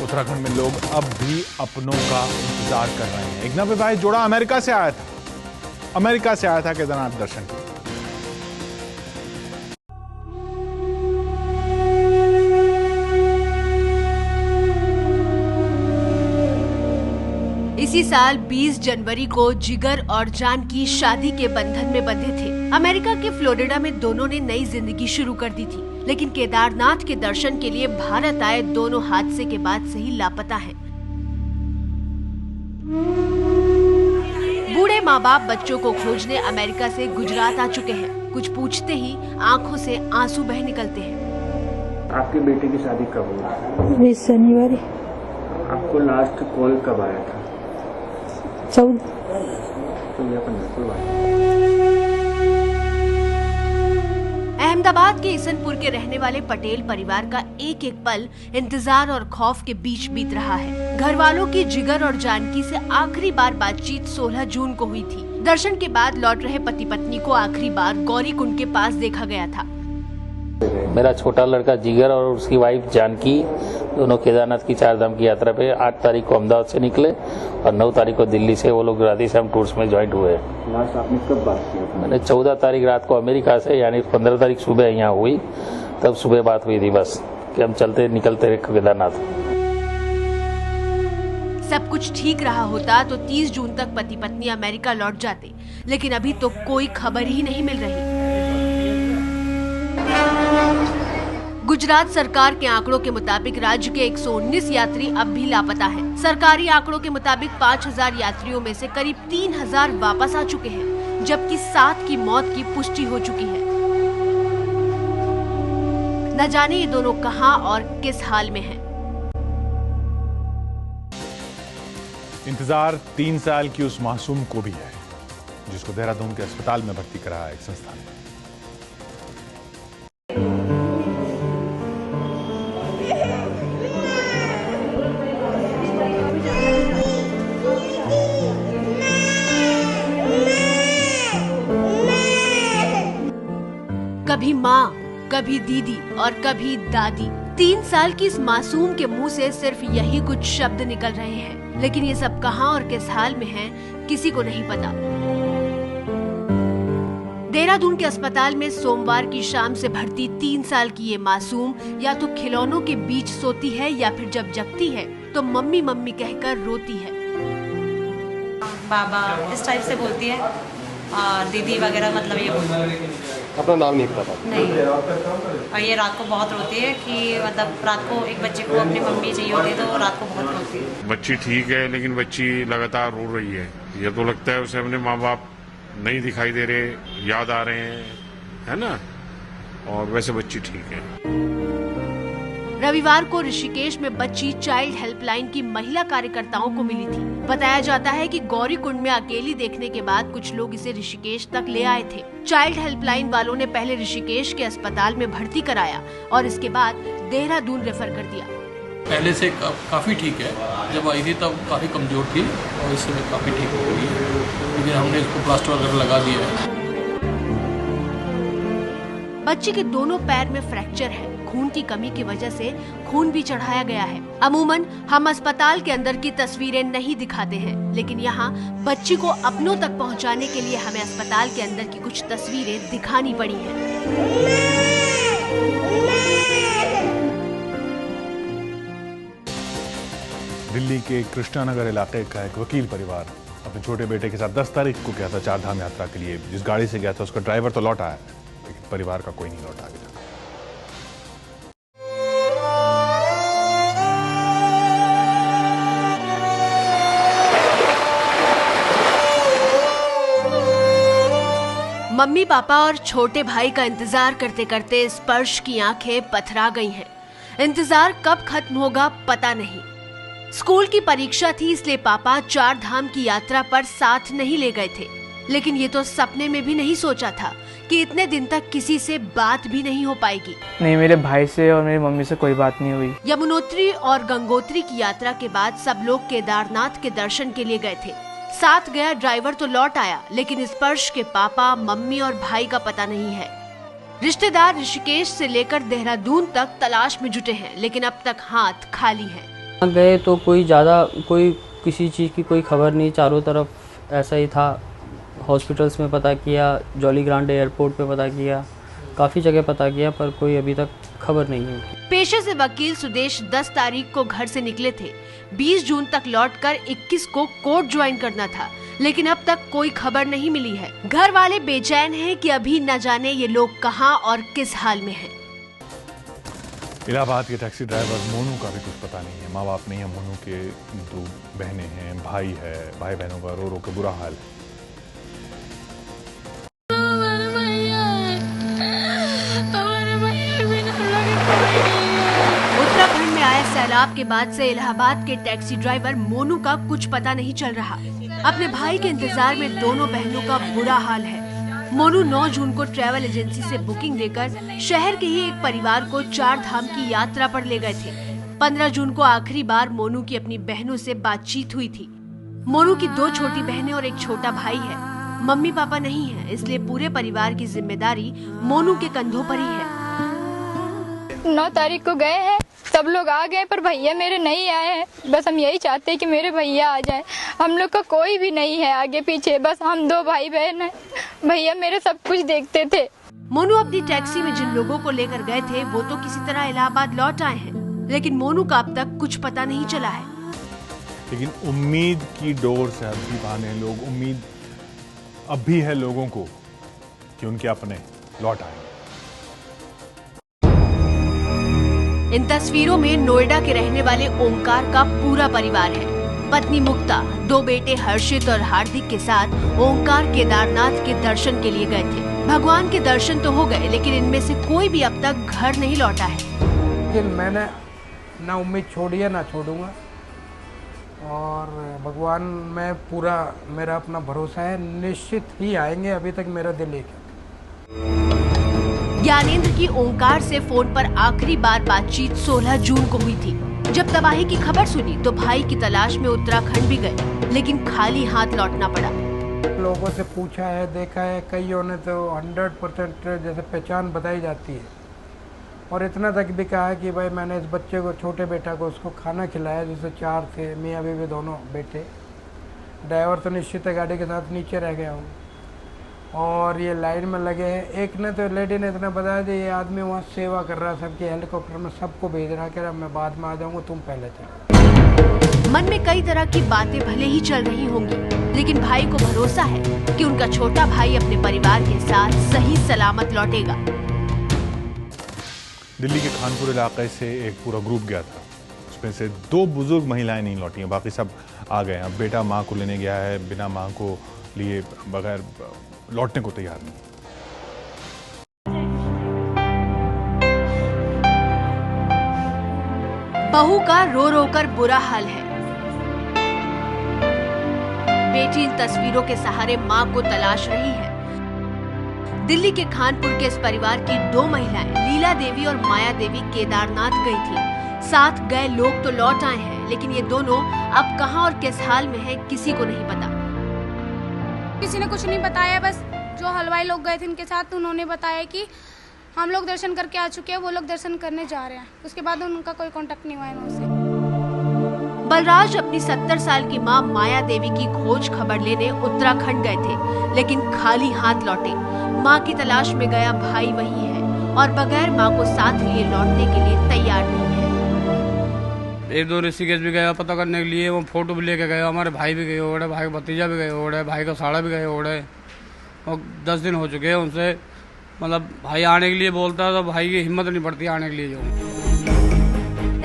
उत्तराखंड में लोग अब भी अपनों का इंतजार कर रहे हैं। एक नवविवाहित जोड़ा अमेरिका से आया था केदारनाथ दर्शन के लिए। इसी साल 20 जनवरी को जिगर और जानकी शादी के बंधन में बंधे थे। अमेरिका के फ्लोरिडा में दोनों ने नई जिंदगी शुरू कर दी थी, लेकिन केदारनाथ के दर्शन के लिए भारत आए दोनों हादसे के बाद से ही लापता हैं। बूढ़े माँ बाप बच्चों को खोजने अमेरिका से गुजरात आ चुके हैं। कुछ पूछते ही आंखों से आंसू बह निकलते हैं। आपके बेटे की शादी कब हुई? 20 जनवरी। आपको लास्ट कॉल कब आया था? 14। अहमदाबाद के इसनपुर के रहने वाले पटेल परिवार का एक एक पल इंतजार और खौफ के बीच बीत रहा है। घर वालों की जिगर और जानकी से आखिरी बार बातचीत 16 जून को हुई थी। दर्शन के बाद लौट रहे पति पत्नी को आखिरी बार गौरी कुंड के पास देखा गया था। मेरा छोटा लड़का जिगर और उसकी वाइफ जानकी दोनों केदारनाथ की 4 धाम की यात्रा पे 8 तारीख को अहमदाबाद से निकले और 9 तारीख को दिल्ली से वो लोग राधेश्याम टूर्स में ज्वाइंट हुए। लास्ट आपने कब बात की? मैंने 14 तारीख रात को अमेरिका से यानी 15 तारीख सुबह यहाँ हुई, तब सुबह बात हुई थी बस कि हम निकलते केदारनाथ। सब कुछ ठीक रहा होता तो 30 जून तक पति पत्नी अमेरिका लौट जाते, लेकिन अभी तो कोई खबर ही नहीं मिल रही। गुजरात सरकार के आंकड़ों के मुताबिक राज्य के 119 यात्री अब भी लापता हैं। सरकारी आंकड़ों के मुताबिक 5000 यात्रियों में से करीब 3000 वापस आ चुके हैं, जबकि 7 की मौत की पुष्टि हो चुकी है। न जाने ये दोनों कहां और किस हाल में हैं। इंतजार 3 साल की उस मासूम को भी है, जिसको देहरादून के अस्पताल में भर्ती कराया एक संस्थान में। कभी माँ, कभी दीदी और कभी दादी। 3 साल की इस मासूम के मुंह से सिर्फ यही कुछ शब्द निकल रहे हैं, लेकिन ये सब कहां और किस हाल में हैं, किसी को नहीं पता। देहरादून के अस्पताल में सोमवार की शाम से भर्ती 3 साल की ये मासूम या तो खिलौनों के बीच सोती है या फिर जब जगती है तो मम्मी मम्मी कहकर रोती है। बाबा इस टाइप से बोलती है और दीदी वगैरह, मतलब ये अपना नाम नहीं पता नहीं। और ये रात को बहुत रोती है कि मतलब रात को एक बच्चे को अपनी मम्मी चाहिए होती है तो रात को बहुत रोती है। बच्ची ठीक है लेकिन बच्ची लगातार रो रही है। ये तो लगता है उसे अपने माँ बाप नहीं दिखाई दे रहे, याद आ रहे हैं, है ना। और वैसे बच्ची ठीक है। रविवार को ऋषिकेश में बच्ची चाइल्ड हेल्पलाइन की महिला कार्यकर्ताओं को मिली थी। बताया जाता है कि गौरी कुंड में अकेली देखने के बाद कुछ लोग इसे ऋषिकेश तक ले आए थे। चाइल्ड हेल्पलाइन वालों ने पहले ऋषिकेश के अस्पताल में भर्ती कराया और इसके बाद देहरादून रेफर कर दिया। पहले से काफी ठीक है, जब आई थी तब काफी कमजोर थी और इस समय काफी ठीक हो गई है, लेकिन हमने इसको प्लास्टर वगैरह लगा दिया है। बच्ची के दोनों पैर में फ्रैक्चर है। खून की कमी की वजह से खून भी चढ़ाया गया है। अमूमन हम अस्पताल के अंदर की तस्वीरें नहीं दिखाते हैं, लेकिन यहाँ बच्ची को अपनों तक पहुँचाने के लिए हमें अस्पताल के अंदर की कुछ तस्वीरें दिखानी पड़ी हैं। दिल्ली के कृष्णानगर इलाके का एक वकील परिवार अपने छोटे बेटे के साथ 10 तारीख को गया था 4 धाम यात्रा के लिए। जिस गाड़ी से गया था उसका ड्राइवर तो लौट आया, लेकिन परिवार का कोई नहीं लौटा गया। मम्मी पापा और छोटे भाई का इंतजार करते करते स्पर्श की आंखें पथरा गई हैं। इंतजार कब खत्म होगा पता नहीं। स्कूल की परीक्षा थी, इसलिए पापा 4 धाम की यात्रा पर साथ नहीं ले गए थे, लेकिन ये तो सपने में भी नहीं सोचा था कि इतने दिन तक किसी से बात भी नहीं हो पाएगी। नहीं, मेरे भाई से और मेरी मम्मी से कोई बात नहीं हुई। यमुनोत्री और गंगोत्री की यात्रा के बाद सब लोग केदारनाथ के दर्शन के लिए गए थे। साथ गया ड्राइवर तो लौट आया, लेकिन स्पर्श के पापा, मम्मी और भाई का पता नहीं है। रिश्तेदार ऋषिकेश से लेकर देहरादून तक तलाश में जुटे हैं, लेकिन अब तक हाथ खाली है। गए तो कोई किसी चीज़ की कोई खबर नहीं, चारों तरफ ऐसा ही था। हॉस्पिटल्स में पता किया, जॉली ग्रांट एयरपोर्ट पे पता किया, काफ़ी जगह पता किया, पर कोई अभी तक खबर नहीं है। पेशे से वकील सुदेश 10 तारीख को घर से निकले थे। 20 जून तक लौटकर 21 को कोर्ट ज्वाइन करना था, लेकिन अब तक कोई खबर नहीं मिली है। घर वाले बेचैन हैं कि अभी न जाने ये लोग कहां और किस हाल में हैं। इलाहाबाद के टैक्सी ड्राइवर मोनू का भी कुछ पता नहीं है। माँ बाप नहीं है, मोनू के 2 बहनें हैं, भाई है, भाई बहनों का रो रो के बुरा हाल है। उत्तराखंड में आए सैलाब के बाद से इलाहाबाद के टैक्सी ड्राइवर मोनू का कुछ पता नहीं चल रहा। अपने भाई के इंतजार में दोनों बहनों का बुरा हाल है। मोनू 9 जून को ट्रैवल एजेंसी से बुकिंग लेकर शहर के ही एक परिवार को 4 धाम की यात्रा पर ले गए थे। 15 जून को आखिरी बार मोनू की अपनी बहनों से बातचीत हुई थी। मोनू की 2 छोटी बहनें और एक छोटा भाई है। मम्मी पापा नहीं है, इसलिए पूरे परिवार की जिम्मेदारी मोनू के कंधों पर ही है। 9 तारीख को गए हैं, सब लोग आ गए, पर भैया मेरे नहीं आए हैं। बस हम यही चाहते हैं कि मेरे भैया आ जाएं। हम लोग का कोई भी नहीं है आगे पीछे, बस हम 2 भाई बहन हैं। भैया मेरे सब कुछ देखते थे। मोनू अपनी टैक्सी में जिन लोगों को लेकर गए थे वो तो किसी तरह इलाहाबाद लौट आए हैं, लेकिन मोनू का अब तक कुछ पता नहीं चला है। लेकिन उम्मीद की डोर से अब भी बांधे लोग, उम्मीद अब भी है लोगों को कि उनके अपने लौट आए। इन तस्वीरों में नोएडा के रहने वाले ओंकार का पूरा परिवार है। पत्नी मुक्ता, 2 बेटे हर्षित और हार्दिक के साथ ओंकार केदारनाथ के दर्शन के लिए गए थे। भगवान के दर्शन तो हो गए, लेकिन इनमें से कोई भी अब तक घर नहीं लौटा है। लेकिन मैंने ना उम्मीद छोड़ी है ना छोड़ूंगा, और भगवान में पूरा मेरा अपना भरोसा है, निश्चित ही आएंगे। अभी तक मेरा दिल एक है। ज्ञानेंद्र की ओंकार से फोन पर आखिरी बार बातचीत 16 जून को हुई थी। जब तबाही की खबर सुनी तो भाई की तलाश में उत्तराखंड भी गए, लेकिन खाली हाथ लौटना पड़ा। लोगों से पूछा है, देखा है, कईयों ने तो 100% जैसे पहचान बताई जाती है, और इतना तक भी कहा है कि भाई मैंने इस बच्चे को, छोटे बेटा को, उसको खाना खिलाया, जिससे 4 थे, मियाँ बीवी दोनों बेटे। ड्राइवर तो निश्चित है गाड़ी के साथ नीचे रह गया हूँ, और ये लाइन में लगे हैं। एक ने तो लेडी ने इतना बताया कि ये आदमी वहाँ सेवा कर रहा है, सबके हेलीकॉप्टर में सबको भेज रहा है, कह रहा मैं बाद में आ जाऊँगा, तुम पहले चलो। मन में कई तरह की बातें भले ही चल रही होंगी, लेकिन भाई को भरोसा है कि उनका छोटा भाई अपने परिवार के साथ सही सलामत लौटेगा। दिल्ली के खानपुर इलाके से एक पूरा ग्रुप गया था, उसमें से 2 बुजुर्ग महिलाएं नहीं लौटी हैं, बाकी सब आ गए। अब बेटा माँ को लेने गया है, बिना माँ को लिए बगैर लौटने को तैयार नहीं। बहू का रो रो कर बुरा हाल है। बेटी इन तस्वीरों के सहारे मां को तलाश रही है। दिल्ली के खानपुर के इस परिवार की 2 महिलाएं लीला देवी और माया देवी केदारनाथ गई थी। साथ गए लोग तो लौट आए हैं, लेकिन ये दोनों अब कहां और किस हाल में हैं, किसी को नहीं पता। किसी ने कुछ नहीं बताया, बस जो हलवाई लोग गए थे इनके साथ, उन्होंने बताया कि हम लोग दर्शन करके आ चुके हैं, वो लोग दर्शन करने जा रहे हैं। उसके बाद उनका कोई कांटेक्ट नहीं हुआ है उनसे। बलराज अपनी 70 साल की मां माया देवी की खोज खबर लेने उत्तराखंड गए थे, लेकिन खाली हाथ लौटे। मां की तलाश में गया भाई वही है, और बगैर मां को साथ लिए लौटने के लिए तैयार नहीं है। 1-2 ऋषिकेश भी गया पता करने के लिए, वो फोटो भी लेके गए। हमारे भाई भी गए ओढ़े, भाई का भतीजा भी गए ओढ़े, भाई का साड़ा भी गए ओढ़े, और 10 दिन हो चुके हैं उनसे। मतलब भाई आने के लिए बोलता है तो भाई की हिम्मत नहीं पड़ती आने के लिए। जो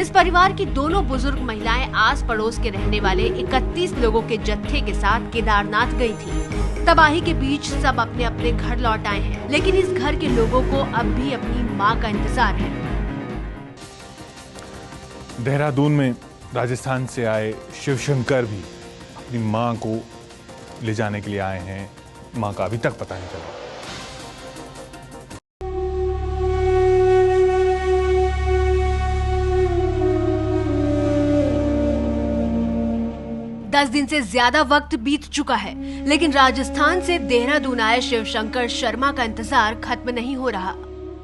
इस परिवार की दोनों बुजुर्ग महिलाएं आस पड़ोस के रहने वाले 31 लोगों के जत्थे के साथ केदारनाथ गई थी। तबाही के बीच सब अपने अपने घर लौट आए हैं, लेकिन इस घर के लोगों को अब भी अपनी मां का इंतजार है। देहरादून में राजस्थान से आए शिवशंकर भी अपनी मां को ले जाने के लिए आए हैं। मां का अभी तक पता नहीं चला। 10 दिन से ज्यादा वक्त बीत चुका है, लेकिन राजस्थान से देहरादून आए शिवशंकर शर्मा का इंतजार खत्म नहीं हो रहा।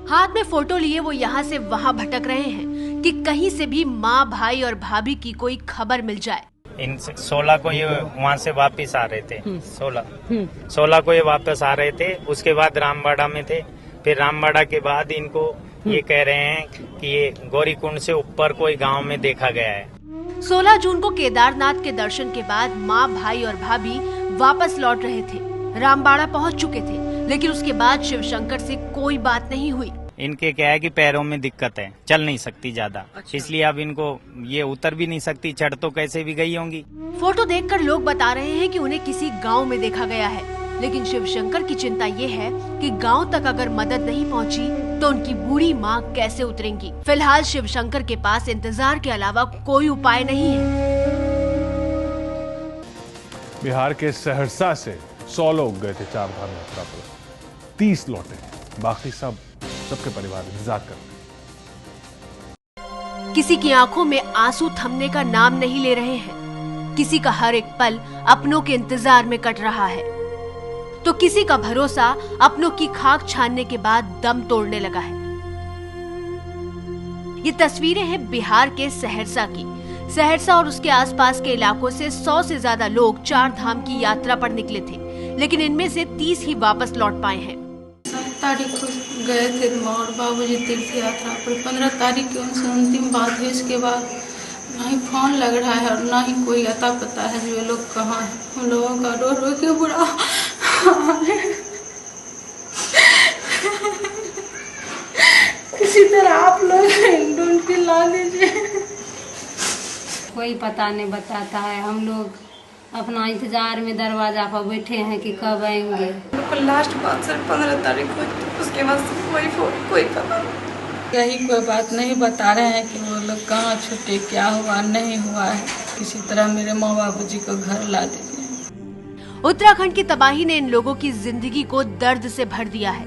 हाथ में फोटो लिए वो यहाँ से वहाँ भटक रहे हैं कि कहीं से भी माँ, भाई और भाभी की कोई खबर मिल जाए। इन 16 को ये वहाँ से वापस आ रहे थे। 16 को ये वापस आ रहे थे। उसके बाद रामबाड़ा में थे। फिर रामबाड़ा के बाद इनको ये कह रहे हैं कि ये गौरीकुंड से ऊपर कोई गांव में देखा गया है। 16 जून को केदारनाथ के दर्शन के बाद माँ, भाई और भाभी वापस लौट रहे थे। रामबाड़ा पहुँच चुके थे, लेकिन उसके बाद शिवशंकर से कोई बात नहीं हुई। इनके क्या है कि पैरों में दिक्कत है, चल नहीं सकती ज्यादा। इसलिए अब इनको ये उतर भी नहीं सकती, चढ़ तो कैसे भी गई होंगी। फोटो देखकर लोग बता रहे हैं कि उन्हें किसी गांव में देखा गया है, लेकिन शिवशंकर की चिंता ये है कि गांव तक अगर मदद नहीं पहुंची तो उनकी बूढ़ी माँ कैसे उतरेंगी। फिलहाल शिवशंकर के पास इंतजार के अलावा कोई उपाय नहीं है। बिहार के सहरसा से 100 लोग गए थे चार धाम यात्रा पर, 30 लौटे, बाकी सबके परिवार इंतजार कर रहे। किसी की आंखों में आंसू थमने का नाम नहीं ले रहे हैं। किसी का हर एक पल अपनों के इंतजार में कट रहा है, तो किसी का भरोसा अपनों की खाक छानने के बाद दम तोड़ने लगा है। ये तस्वीरें हैं बिहार के सहरसा की। सहरसा और उसके आसपास के इलाकों से 100 से ज्यादा लोग चार धाम की यात्रा पर निकले थे, लेकिन इनमें से 30 ही वापस लौट पाए हैं। 7 तारीख को गए थे माँ और बाबूजी तीर्थ यात्रा पर। 15 तारीख की उनसे अंतिम बात हुई। इसके बाद ना ही फोन लग रहा है और ना ही कोई अता पता है जो ये लोग कहाँ है। हम लोगों का रो रो के बुरा किसी तरह आप लोग ढूंढ के ला दीजिए। कोई पता नहीं बताता है। हम लोग अपना इंतजार में दरवाजा पर बैठे हैं कि कब आएंगे। लास्ट बात सिर्फ 15 तारीख को, उसके बाद कोई पता नहीं। यही कोई बात नहीं बता रहे हैं कि वो लोग कहाँ छूटे, क्या हुआ नहीं हुआ है। किसी तरह मेरे माँ बाबूजी को घर ला दीजिए। उत्तराखंड की तबाही ने इन लोगों की जिंदगी को दर्द से भर दिया है।